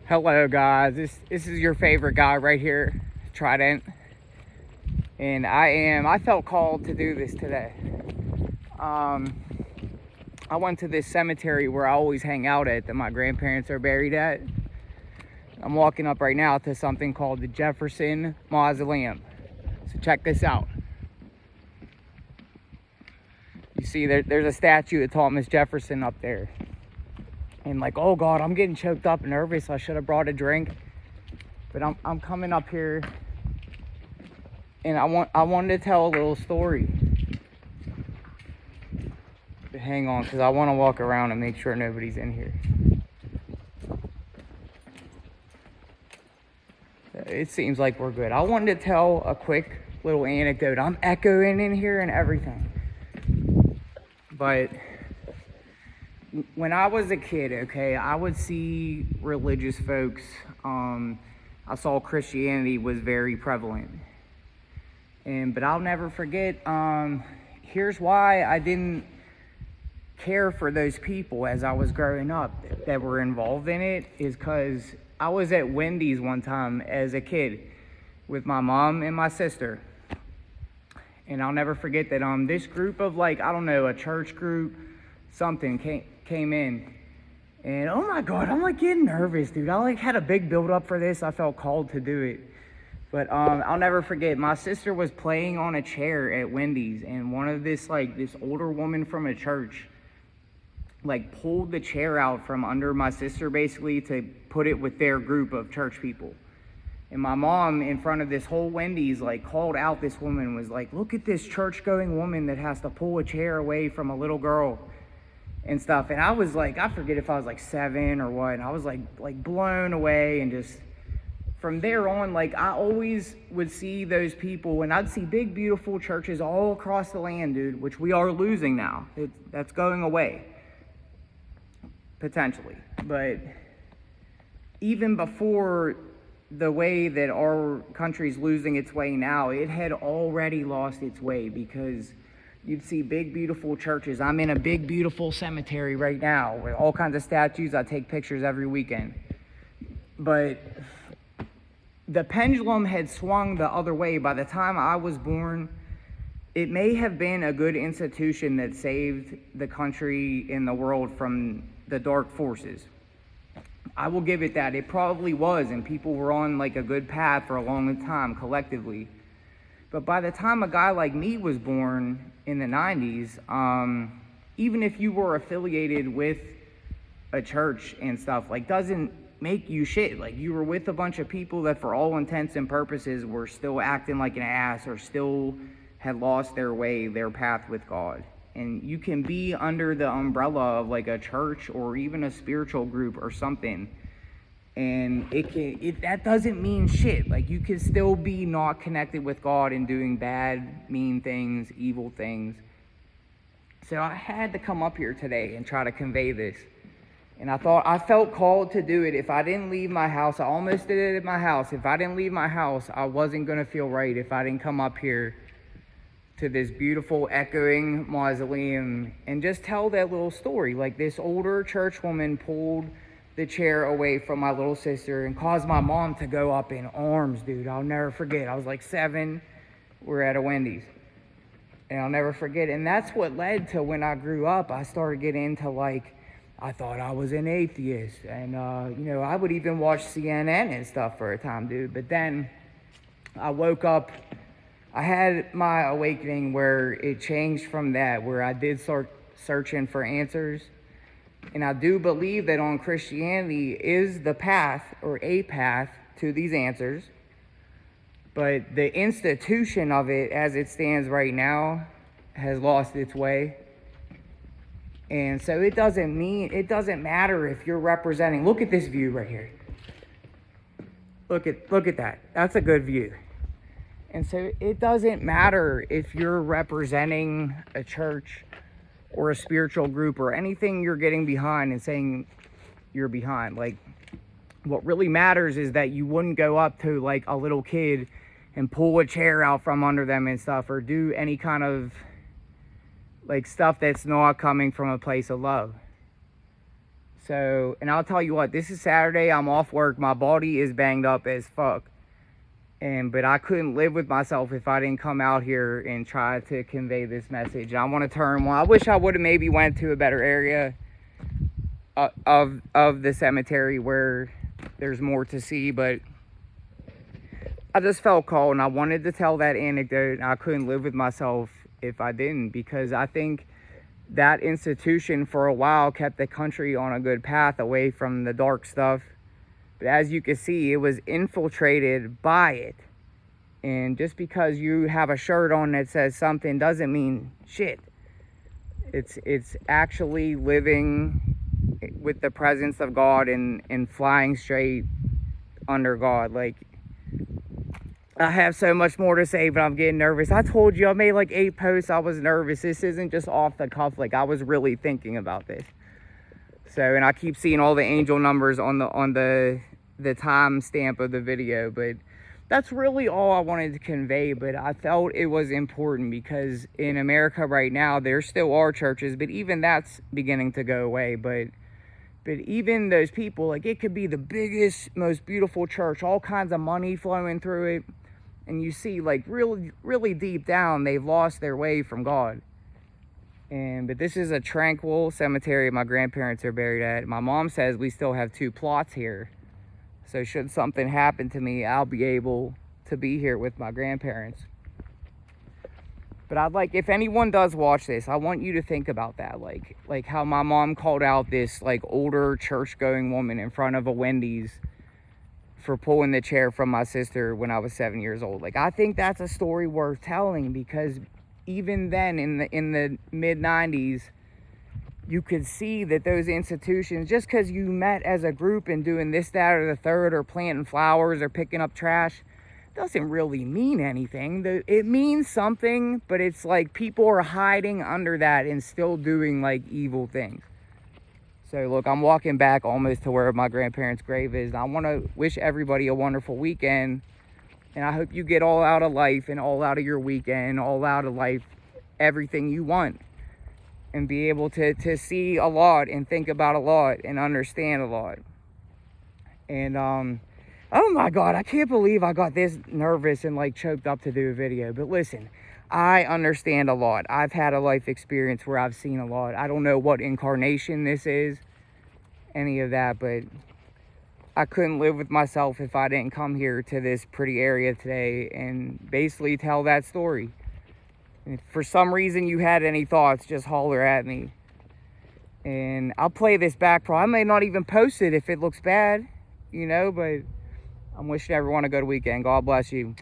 Hello guys, this is your favorite guy right here, Trident, and I felt called to do this today. I went to this cemetery where I always hang out at, that my grandparents are buried at. I'm walking up right now to something called the Jefferson Mausoleum. So check this out. You see there's a statue of Thomas Jefferson up there. And like, oh God, I'm getting choked up and nervous. I should have brought a drink. But I'm coming up here and I wanted to tell a little story. But hang on, because I want to walk around and make sure nobody's in here. It seems like we're good. I wanted to tell a quick little anecdote. I'm echoing in here and everything. But when I was a kid, okay, I would see religious folks. I saw Christianity was very prevalent. But I'll never forget, here's why I didn't care for those people as I was growing up that were involved in it, is because I was at Wendy's one time as a kid with my mom and my sister. And I'll never forget that this group of, like, I don't know, a church group, something came in. And oh my God, I'm like getting nervous, dude. I like had a big build up for this. I felt called to do it. But I'll never forget, my sister was playing on a chair at Wendy's, and one of this older woman from a church like pulled the chair out from under my sister basically to put it with their group of church people. And my mom, in front of this whole Wendy's, like called out this woman, was like, look at this church-going woman that has to pull a chair away from a little girl and stuff. And I was like, I forget if I was like 7 or what, and I was like blown away. And just from there on, like I always would see those people, and I'd see big beautiful churches all across the land, dude, which we are losing now. That's going away, potentially. But even before the way that our country's losing its way now, it had already lost its way, because you'd see big beautiful churches. I'm in a big beautiful cemetery right now with all kinds of statues. I take pictures every weekend. But the pendulum had swung the other way. By the time I was born, it may have been a good institution that saved the country and the world from the dark forces. I will give it that. It probably was, and people were on like a good path for a long time collectively. But by the time a guy like me was born in the 90s, even if you were affiliated with a church and stuff, like, doesn't make you shit. Like, you were with a bunch of people that for all intents and purposes were still acting like an ass, or still had lost their way, their path with God. And you can be under the umbrella of like a church or even a spiritual group or something, and that doesn't mean shit. Like, you can still be not connected with God and doing bad, mean things, evil things. So I had to come up here today and try to convey this. And I felt called to do it. If I didn't leave my house, I almost did it at my house. If I didn't leave my house, I wasn't going to feel right if I didn't come up here to this beautiful echoing mausoleum and just tell that little story. Like, this older church woman pulled the chair away from my little sister and caused my mom to go up in arms, dude. I'll never forget. I was like 7. We're at a Wendy's. And I'll never forget. And that's what led to, when I grew up, I started getting into, like, I thought I was an atheist. And, I would even watch CNN and stuff for a time, dude. But then I woke up. I had my awakening where it changed from that, where I did start searching for answers. And I do believe that on Christianity is the path, or a path, to these answers. But the institution of it, as it stands right now, has lost its way. And so it doesn't matter if you're representing. Look at this view right here. Look at that. That's a good view. And so it doesn't matter if you're representing a church or a spiritual group or anything you're getting behind and saying you're behind. Like, what really matters is that you wouldn't go up to like a little kid and pull a chair out from under them and stuff, or do any kind of like stuff that's not coming from a place of love. So, and I'll tell you what, this is Saturday. I'm off work. My body is banged up as fuck. But I couldn't live with myself if I didn't come out here and try to convey this message. I want to turn one. I wish I would have maybe went to a better area of the cemetery where there's more to see, but I just felt called and I wanted to tell that anecdote. I couldn't live with myself if I didn't, because I think that institution for a while kept the country on a good path away from the dark stuff. But as you can see, it was infiltrated by it. And just because you have a shirt on that says something doesn't mean shit. It's actually living with the presence of God and flying straight under God. Like, I have so much more to say, but I'm getting nervous. I told you I made like 8 posts. I was nervous. This isn't just off the cuff. Like, I was really thinking about this. So, and I keep seeing all the angel numbers on the time stamp of the video, but that's really all I wanted to convey. But I felt it was important because in America right now, there still are churches, but even that's beginning to go away. But even those people, like, it could be the biggest, most beautiful church, all kinds of money flowing through it, and you see, like, really, really deep down, they've lost their way from God. But this is a tranquil cemetery my grandparents are buried at. My mom says we still have 2 plots here. So should something happen to me, I'll be able to be here with my grandparents. But I'd like, if anyone does watch this, I want you to think about that. Like how my mom called out this, like, older church-going woman in front of a Wendy's for pulling the chair from my sister when I was 7 years old. Like, I think that's a story worth telling, because even then, in the mid-90s, you could see that those institutions, just because you met as a group and doing this, that, or the third, or planting flowers or picking up trash, doesn't really mean anything. It means something, but it's like people are hiding under that and still doing, like, evil things. So look, I'm walking back almost to where my grandparents' grave is. And I want to wish everybody a wonderful weekend. And I hope you get all out of life and all out of your weekend, all out of life, everything you want. And be able to see a lot and think about a lot and understand a lot. And, oh my God, I can't believe I got this nervous and, like, choked up to do a video. But listen, I understand a lot. I've had a life experience where I've seen a lot. I don't know what incarnation this is, any of that, but I couldn't live with myself if I didn't come here to this pretty area today and basically tell that story. And if for some reason you had any thoughts, just holler at me. And I'll play this back. I may not even post it if it looks bad, you know, but I'm wishing everyone a good weekend. God bless you.